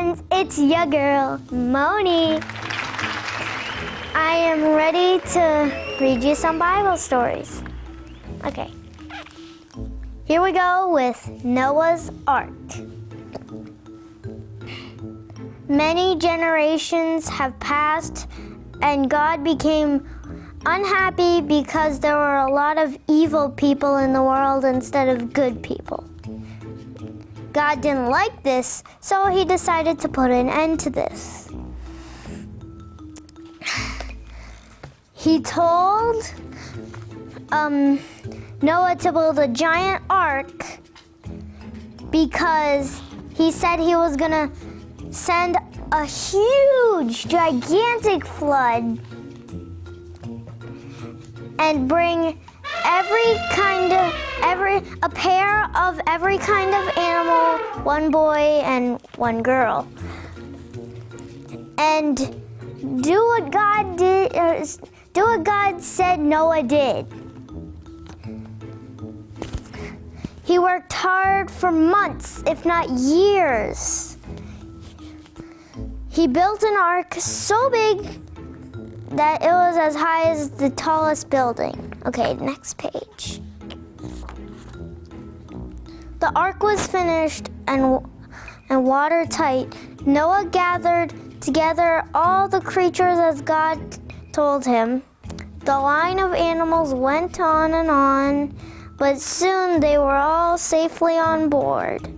friends, it's your girl, Mony. I am ready to read you some Bible stories. Okay, here we go with Noah's Ark. Many generations have passed and God became unhappy because there were a lot of evil people in the world instead of good people. God didn't like this, so he decided to put an end to this. He told Noah to build a giant ark because he said he was gonna send a huge, gigantic flood and bring a pair of every kind of animal, one boy and one girl. And do what God said Noah did. He worked hard for months, if not years. He built an ark so big that it was as high as the tallest building. Okay, next page. The ark was finished and watertight. Noah gathered together all the creatures as God told him. The line of animals went on and on, but soon they were all safely on board.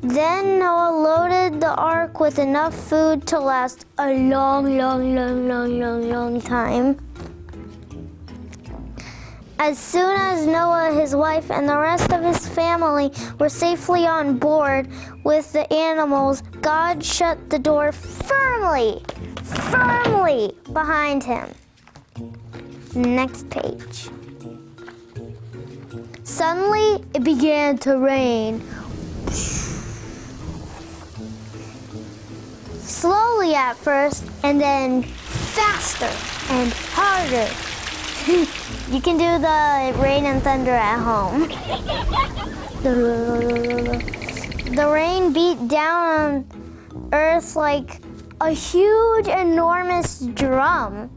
Then Noah loaded the ark with enough food to last a long time. As soon as Noah, his wife, and the rest of his family were safely on board with the animals, God shut the door firmly behind him. Next page. Suddenly, it began to rain. Slowly at first, and then faster and harder. You can do the rain and thunder at home. The rain beat down on earth like a huge, enormous drum.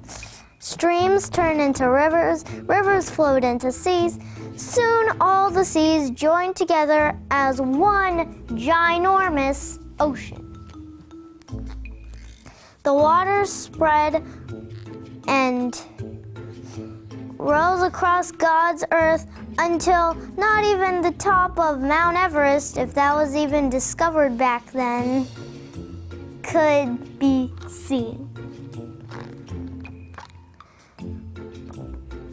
Streams turned into rivers, rivers flowed into seas. Soon all the seas joined together as one ginormous ocean. The waters spread and rose across God's earth until not even the top of Mount Everest, if that was even discovered back then, could be seen.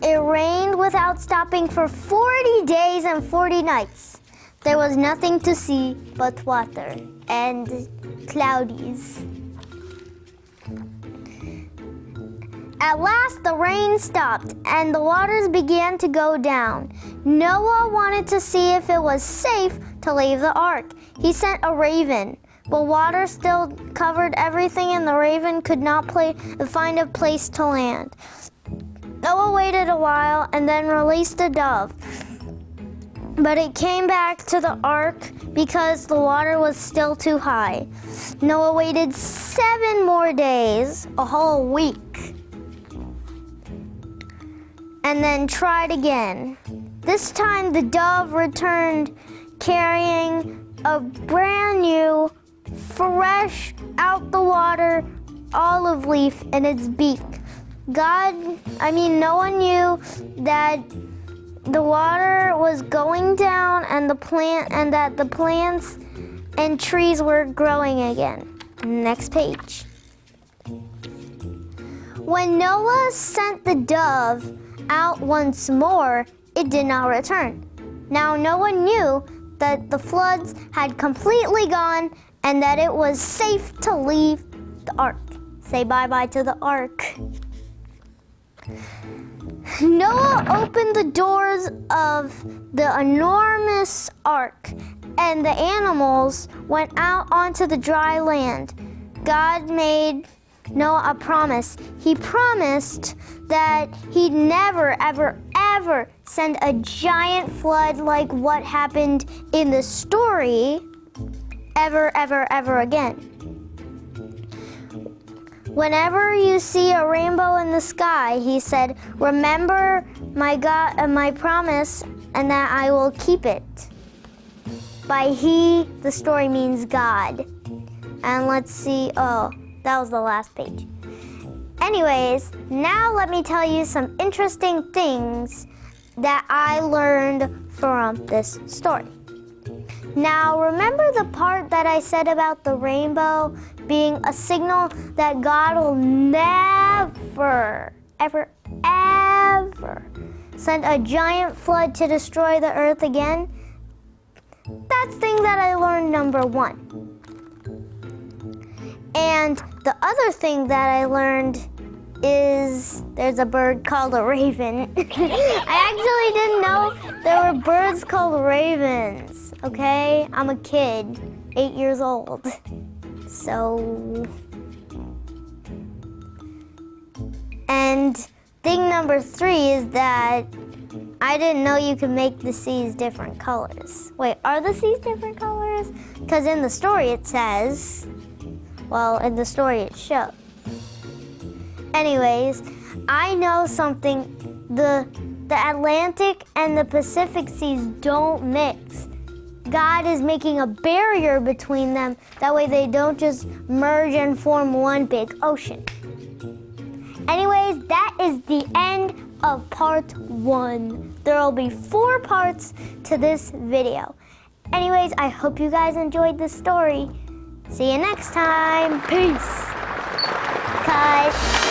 It rained without stopping for 40 days and 40 nights. There was nothing to see but water and cloudies. At last, the rain stopped and the waters began to go down. Noah wanted to see if it was safe to leave the ark. He sent a raven, but water still covered everything and the raven could not find a place to land. Noah waited a while and then released a dove, but it came back to the ark because the water was still too high. Noah waited 7 more days, a whole week, and then tried again. This time the dove returned carrying a brand new, fresh, out the water olive leaf in its beak. Noah knew that the water was going down and that the plants and trees were growing again. Next page. When Noah sent the dove out once more, it did not return. Now Noah knew that the floods had completely gone and that it was safe to leave the ark. Say bye-bye to the ark. Noah opened the doors of the enormous ark, and the animals went out onto the dry land. God made Noah a promise. He promised that he'd never, ever send a giant flood like what happened in the story ever again. Whenever you see a rainbow in the sky, he said, remember my God, my promise, and that I will keep it. By he, the story means God. And let's see, oh, that was the last page. Anyways, now let me tell you some interesting things that I learned from this story. Now, remember the part that I said about the rainbow being a signal that God will never, ever, ever send a giant flood to destroy the earth again? That's thing that I learned, number one. And the other thing that I learned is there's a bird called a raven. I actually didn't know there were birds called ravens, okay? I'm a kid, 8 years old. So, and thing number 3 is that I didn't know you could make the seas different colors. Wait, are the seas different colors? Because in the story it says, well, in the story it showed. Anyways, I know something. The Atlantic and the Pacific Seas don't mix. God is making a barrier between them. That way they don't just merge and form one big ocean. Anyways, that is the end of part 1. There will be 4 parts to this video. Anyways, I hope you guys enjoyed this story. See you next time. Peace. Cut.